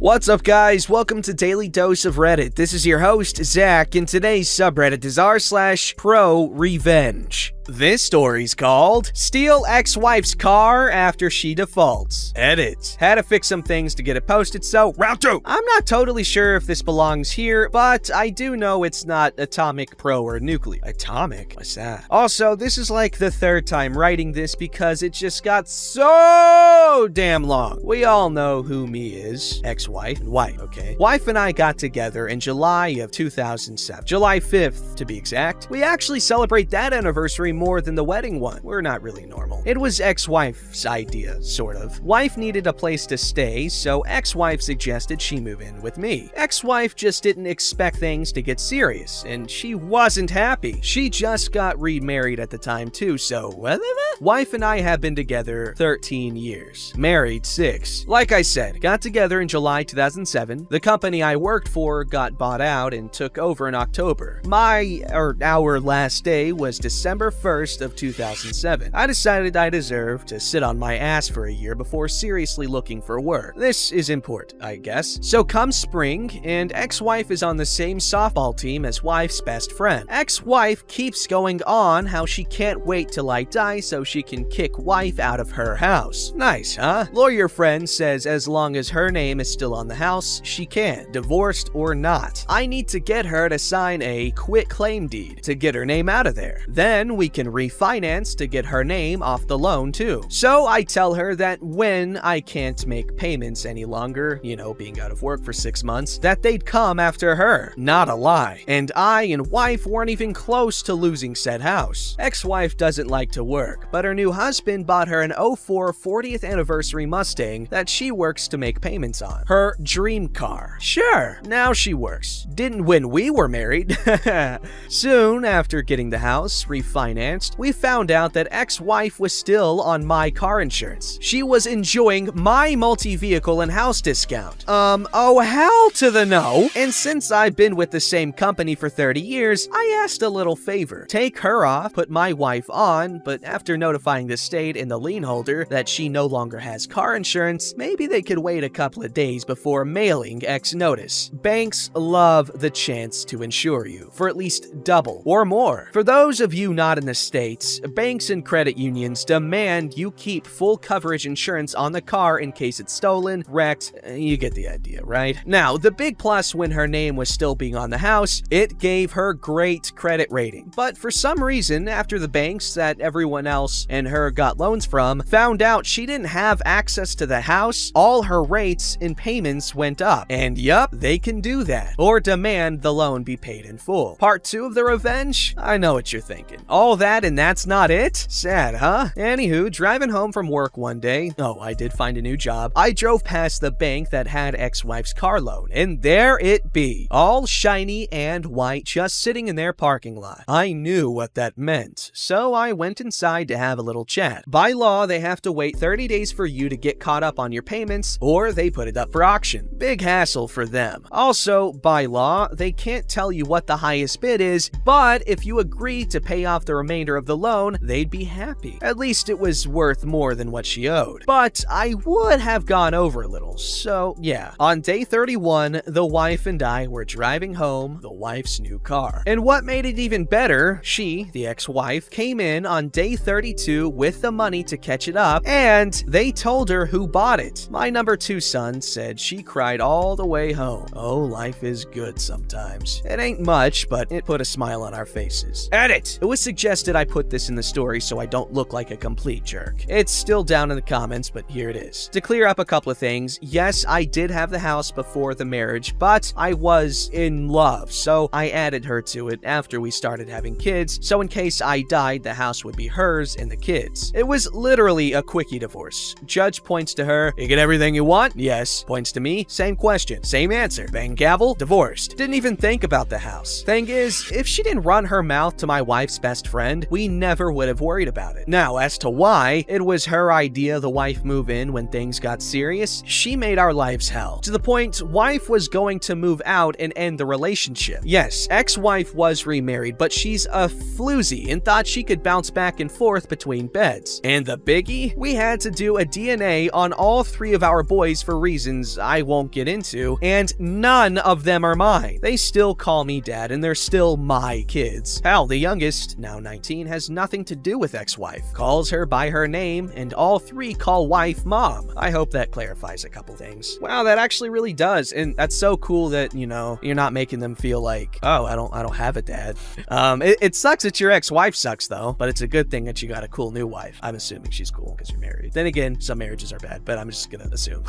What's up, guys? Welcome to Daily Dose of Reddit. This is your host, Zach, and today's subreddit is r/ProRevenge. This story's called Steal Ex-Wife's Car After She Defaults. Edit. Had to fix some things to get it posted, so round 2. I'm not totally sure if this belongs here, but I do know it's not atomic, pro, or nuclear. Atomic? What's that? Also, this is like the third time writing this because it just got so damn long. We all know who me is. Ex-wife and wife, okay? Wife and I got together in July of 2007. July 5th, to be exact. We actually celebrate that anniversary more than the wedding one. We're not really normal. It was ex-wife's idea, sort of. Wife needed a place to stay, so ex-wife suggested she move in with me. Ex-wife just didn't expect things to get serious, and she wasn't happy. She just got remarried at the time too, so wife and I have been together 13 years. Married 6. Like I said, got together in July 2007. The company I worked for got bought out and took over in October. Our last day was December 1st of 2007. I decided I deserved to sit on my ass for a year before seriously looking for work. This is important, I guess. So come spring, and ex-wife is on the same softball team as wife's best friend. Ex-wife keeps going on how she can't wait till I die so she can kick wife out of her house. Nice, huh? Lawyer friend says as long as her name is still on the house, she can, divorced or not. I need to get her to sign a quit claim deed to get her name out of there. Then we can refinance to get her name off the loan too. So I tell her that when I can't make payments any longer, being out of work for 6 months, that they'd come after her. Not a lie. And I and wife weren't even close to losing said house. Ex-wife doesn't like to work, but her new husband bought her an 04 40th anniversary Mustang that she works to make payments on. Her dream car. Sure, now she works. Didn't when we were married. Soon after getting the house refinanced, we found out that ex-wife was still on my car insurance. She was enjoying my multi-vehicle and house discount. Oh hell to the no. And since I've been with the same company for 30 years, I asked a little favor. Take her off, put my wife on, but after notifying the state and the lien holder that she no longer has car insurance, maybe they could wait a couple of days before mailing X notice. Banks love the chance to insure you for at least double or more. For those of you not in the States, banks and credit unions demand you keep full coverage insurance on the car in case it's stolen, wrecked. You get the idea, right? Now, the big plus when her name was still being on the house, it gave her great credit rating. But for some reason, after the banks that everyone else and her got loans from found out she didn't have access to the house, all her rates and payments went up. And yup, they can do that, or demand the loan be paid in full. Part 2 of the revenge? I know what you're thinking. All that and that's not it? Sad, huh? Anywho, driving home from work one day, I did find a new job, I drove past the bank that had ex-wife's car loan, and there it be, all shiny and white, just sitting in their parking lot. I knew what that meant, so I went inside to have a little chat. By law, they have to wait 30 days for you to get caught up on your payments, or they put it up for auction. Big hassle for them. Also, by law, they can't tell you what the highest bid is, but if you agree to pay off the remainder of the loan, they'd be happy. At least it was worth more than what she owed. But I would have gone over a little, so yeah. On day 31, the wife and I were driving home the wife's new car. And what made it even better, she, the ex-wife, came in on day 32 with the money to catch it up, and they told her who bought it. My number 2 son said she cried all the way home. Oh, life is good sometimes. It ain't much, but it put a smile on our faces. Edit! It was suggested I put this in the story so I don't look like a complete jerk. It's still down in the comments, but here it is. To clear up a couple of things, yes, I did have the house before the marriage, but I was in love, so I added her to it after we started having kids, so in case I died, the house would be hers and the kids. It was literally a quickie divorce. Judge points to her, you get everything you want? Yes. Points to me, same question, same answer. Bang gavel, divorced. Didn't even think about the house. Thing is, if she didn't run her mouth to my wife's best friend, boyfriend, we never would have worried about it. Now, as to why it was her idea the wife move in when things got serious, she made our lives hell. To the point, wife was going to move out and end the relationship. Yes, ex-wife was remarried, but she's a floozy and thought she could bounce back and forth between beds. And the biggie? We had to do a DNA on all 3 of our boys for reasons I won't get into, and none of them are mine. They still call me dad, and they're still my kids. Hell, the youngest, now 19, has nothing to do with ex-wife. Calls her by her name, and all 3 call wife mom. I hope that clarifies a couple things. Wow, that actually really does, and that's so cool that, you know, you're not making them feel like, oh, I don't have a dad. It sucks that your ex-wife sucks, though, but it's a good thing that you got a cool new wife. I'm assuming she's cool because you're married. Then again, some marriages are bad, but I'm just gonna assume.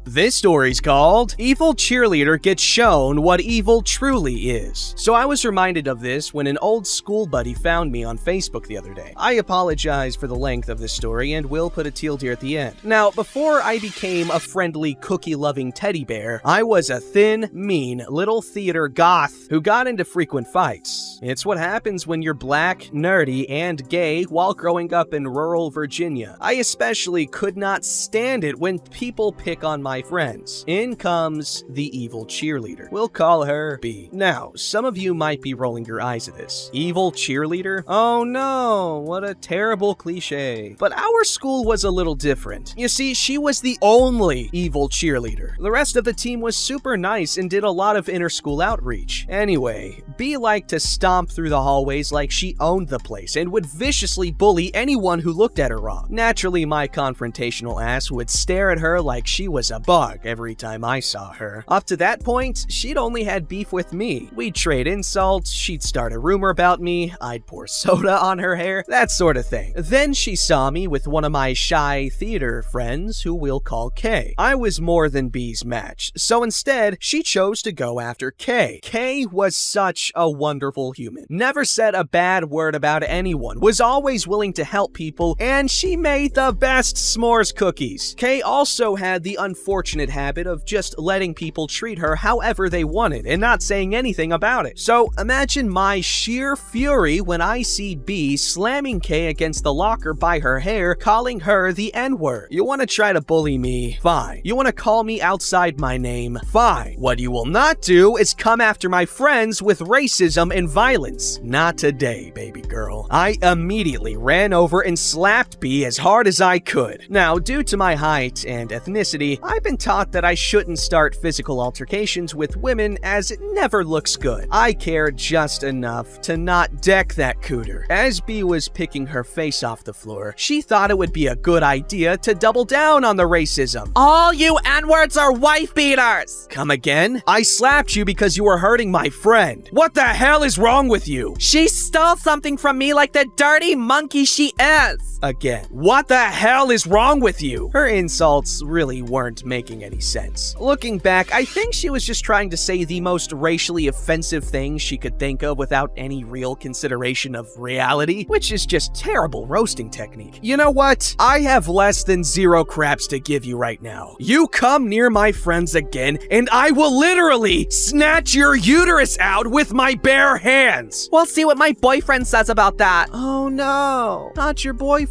This story's called Evil Cheerleader Gets Shown What Evil Truly Is. So I was reminded of this when an old school buddy found me on Facebook the other day. I apologize for the length of this story and will put a teal deer at the end. Now, before I became a friendly cookie-loving teddy bear, I was a thin, mean, little theater goth who got into frequent fights. It's what happens when you're black, nerdy, and gay while growing up in rural Virginia. I especially could not stand it when people pick on my friends. In comes the evil cheerleader. We'll call her B. Now, some of you might be rolling your eyes at this. Evil cheerleader? Oh no, what a terrible cliche. But our school was a little different. You see, she was the only evil cheerleader. The rest of the team was super nice and did a lot of inter-school outreach. Anyway, B liked to stomp through the hallways like she owned the place and would viciously bully anyone who looked at her wrong. Naturally, my confrontational ass would stare at her like she was a bug every time I saw her. Up to that point, she'd only had beef with me. We'd trade insults, she'd start a rumor about me, I'd pour soda on her hair, that sort of thing. Then she saw me with one of my shy theater friends who we'll call K. I was more than B's match, so instead, she chose to go after K. K was such a wonderful human. Never said a bad word about anyone, was always willing to help people, and she made the best s'mores cookies. K also had the unfortunate habit of just letting people treat her however they wanted and not saying anything about it. So imagine my sheer fury when I see B slamming K against the locker by her hair, calling her the N-word. You want to try to bully me? Fine. You want to call me outside my name? Fine. What you will not do is come after my friends with racism and violence. Not today, baby girl. I immediately ran over and slapped B as hard as I could. Now, due to my height and ethnicity, I've been taught that I shouldn't start physical altercations with women as it never looks good. I cared just enough to not deck that cooter. As B was picking her face off the floor, she thought it would be a good idea to double down on the racism. All you N-words are wife beaters! Come again? I slapped you because you were hurting my friend. What the hell is wrong with you? She stole something from me like the dirty monkey she is! Again, what the hell is wrong with you? Her insults really weren't making any sense. Looking back, I think she was just trying to say the most racially offensive things she could think of without any real consideration of reality, which is just terrible roasting technique. You know what? I have less than 0 craps to give you right now. You come near my friends again, and I will literally snatch your uterus out with my bare hands. We'll see what my boyfriend says about that. Oh no, not your boyfriend.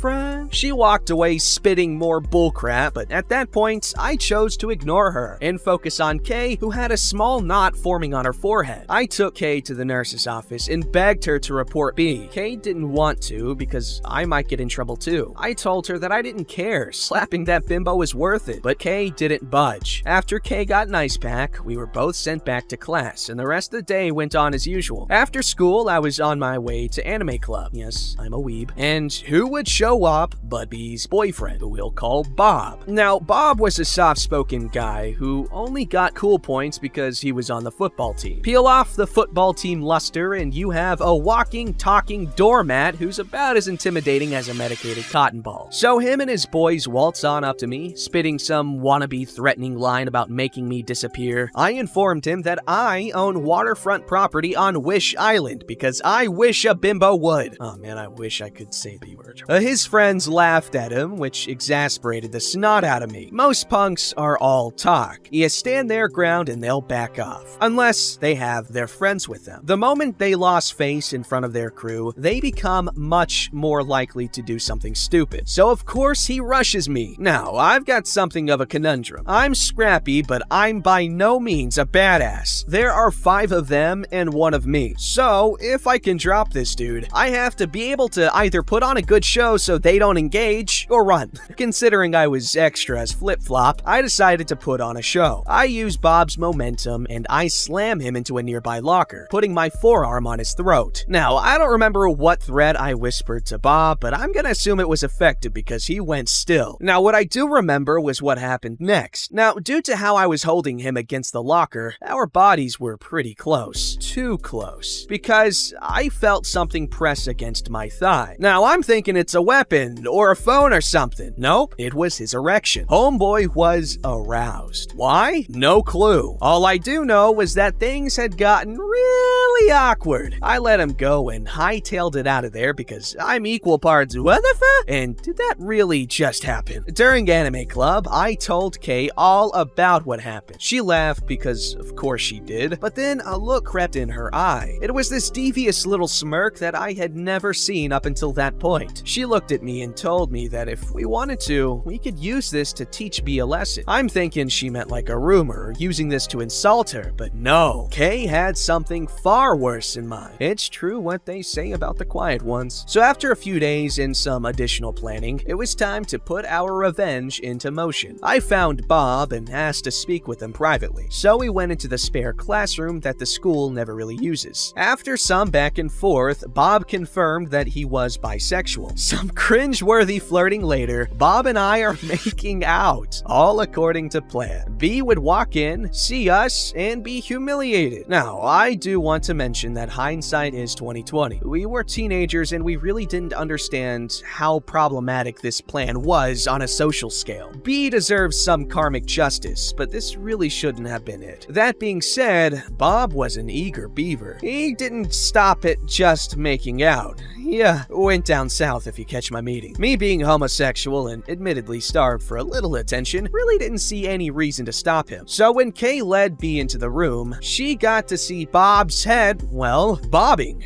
She walked away spitting more bullcrap, but at that point, I chose to ignore her and focus on Kay, who had a small knot forming on her forehead. I took Kay to the nurse's office and begged her to report B. Kay didn't want to because I might get in trouble too. I told her that I didn't care, slapping that bimbo was worth it, but Kay didn't budge. After Kay got an ice pack, we were both sent back to class, and the rest of the day went on as usual. After school, I was on my way to anime club. Yes, I'm a weeb. And who would show up but B's boyfriend, who we'll call Bob. Now, Bob was a soft-spoken guy who only got cool points because he was on the football team. Peel off the football team luster and you have a walking, talking doormat who's about as intimidating as a medicated cotton ball. So him and his boys waltz on up to me, spitting some wannabe threatening line about making me disappear. I informed him that I own waterfront property on Wish Island because I wish a bimbo would. Oh man, I wish I could say the word. His friends laughed at him, which exasperated the snot out of me. Most punks are all talk. You stand their ground and they'll back off, unless they have their friends with them. The moment they lost face in front of their crew, through, they become much more likely to do something stupid. So of course he rushes me. Now, I've got something of a conundrum. I'm scrappy, but I'm by no means a badass. There are 5 of them and 1 of me. So if I can drop this dude, I have to be able to either put on a good show so they don't engage, or run. Considering I was extra as flip-flop, I decided to put on a show. I use Bob's momentum and I slam him into a nearby locker, putting my forearm on his throat. Now, I don't remember what threat I whispered to Bob, but I'm gonna assume it was effective because he went still. Now, what I do remember was what happened next. Now, due to how I was holding him against the locker, our bodies were pretty close. Too close. Because I felt something press against my thigh. Now, I'm thinking it's a weapon or a phone or something. Nope, it was his erection. Homeboy was aroused. Why? No clue. All I do know was that things had gotten really awkward. I let him go and hightailed it out of there because I'm equal parts what the fuck? And did that really just happen? During anime club, I told Kay all about what happened. She laughed because of course she did, but then a look crept in her eye. It was this devious little smirk that I had never seen up until that point. She looked at me and told me that if we wanted to, we could use this to teach B a lesson. I'm thinking she meant like a rumor, using this to insult her, but no. Kay had something far worse in mind. It's true what they say about the quiet ones. So after a few days and some additional planning, it was time to put our revenge into motion. I found Bob and asked to speak with him privately, so we went into the spare classroom that the school never really uses. After some back and forth, Bob confirmed that he was bisexual. Some cringe-worthy flirting later, Bob and I are making out, all according to plan. B would walk in, see us, and be humiliated. Now, I do want to mention that hindsight is 2020. We were teenagers and we really didn't understand how problematic this plan was on a social scale. B deserves some karmic justice, but this really shouldn't have been it. That being said, Bob was an eager beaver. He didn't stop at just making out. Yeah, went down south if you catch my meaning. Me being homosexual and admittedly starved for a little attention, really didn't see any reason to stop him. So when Kay led B into the room, she got to see Bob's head, well, bobbing.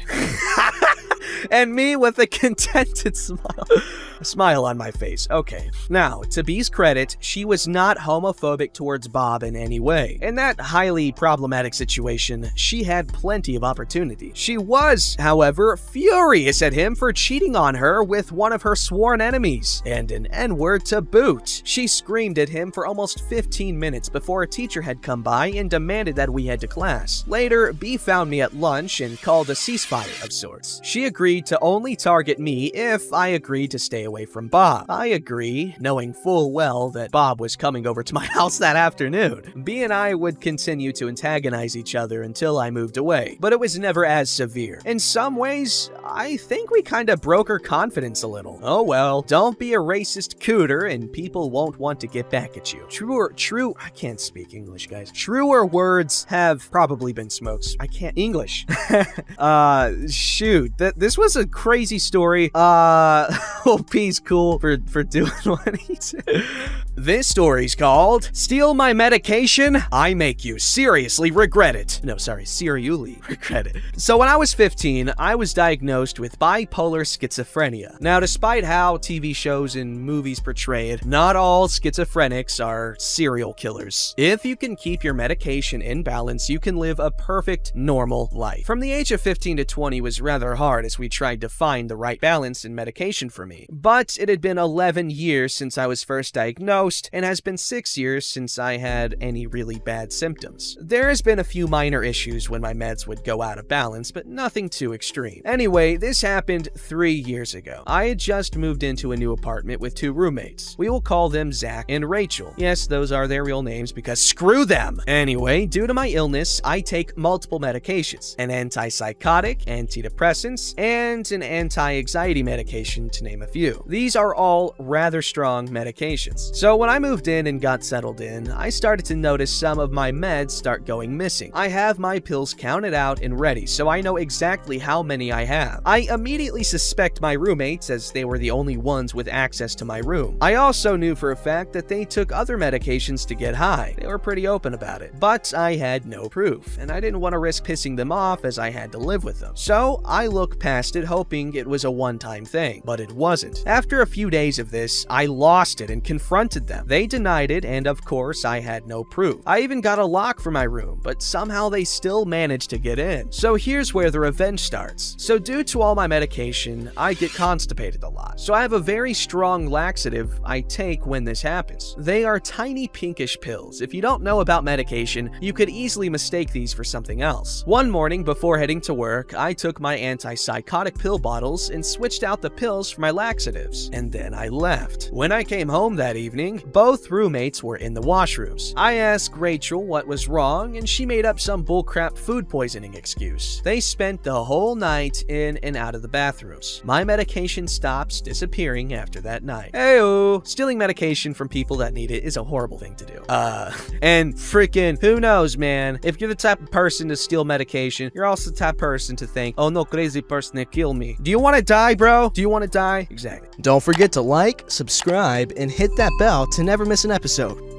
And me with a contented smile. A smile on my face. Okay. Now, to B's credit, she was not homophobic towards Bob in any way. In that highly problematic situation, she had plenty of opportunity. She was, however, furious at him for cheating on her with one of her sworn enemies, and an N-word to boot. She screamed at him for almost 15 minutes before a teacher had come by and demanded that we head to class. Later, B found me at lunch and called a ceasefire of sorts. She agreed to only target me if I agreed to stay away from Bob. I agree, knowing full well that Bob was coming over to my house that afternoon. B and I would continue to antagonize each other until I moved away, but it was never as severe. In some ways, I think we kinda broke her confidence a little. Oh well, don't be a racist cooter and people won't want to get back at you. I can't speak English, guys. Truer words have probably been smoked. I can't English. Shoot, this was a crazy story. P's cool for doing what he did. This story's called Steal My Medication, I Make You Seriously Regret It. No, sorry, serially regret it. So when I was 15, I was diagnosed with bipolar schizophrenia. Now, despite how TV shows and movies portray it, not all schizophrenics are serial killers. If you can keep your medication in balance, you can live a perfect, normal life. From the age of 15 to 20 was rather hard as we tried to find the right balance in medication for me. But it had been 11 years since I was first diagnosed, and has been 6 years since I had any really bad symptoms. There has been a few minor issues when my meds would go out of balance, but nothing too extreme. Anyway, this happened 3 years ago. I had just moved into a new apartment with 2 roommates. We will call them Zach and Rachel. Yes, those are their real names because screw them! Anyway, due to my illness, I take multiple medications. An antipsychotic, antidepressants, and an anti-anxiety medication, to name a few. These are all rather strong medications. So when I moved in and got settled in, I started to notice some of my meds start going missing. I have my pills counted out and ready, so I know exactly how many I have. have. I immediately suspect my roommates, as they were the only ones with access to my room. I also knew for a fact that they took other medications to get high. They were pretty open about it. But I had no proof, and I didn't want to risk pissing them off as I had to live with them. So I looked past it, hoping it was a one-time thing, but it wasn't. After a few days of this, I lost it and confronted them. They denied it, and of course, I had no proof. I even got a lock for my room, but somehow they still managed to get in. So here's where the revenge starts. So due to all my medication, I get constipated a lot. So I have a very strong laxative I take when this happens. They are tiny pinkish pills. If you don't know about medication, you could easily mistake these for something else. One morning before heading to work, I took my antipsychotic pill bottles and switched out the pills for my laxatives, and then I left. When I came home that evening, both roommates were in the washrooms. I asked Rachel what was wrong, and she made up some bullcrap food poisoning excuse. They spent the whole night in and out of the bathrooms. My medication stops disappearing after that night. Heyo! Stealing medication from people that need it is a horrible thing to do. And freaking, who knows, man? If you're the type of person to steal medication, you're also the type of person to think, oh no, crazy person that kill me. Do you want to die, bro? Do you want to die? Exactly. Don't forget to like, subscribe, and hit that bell to never miss an episode.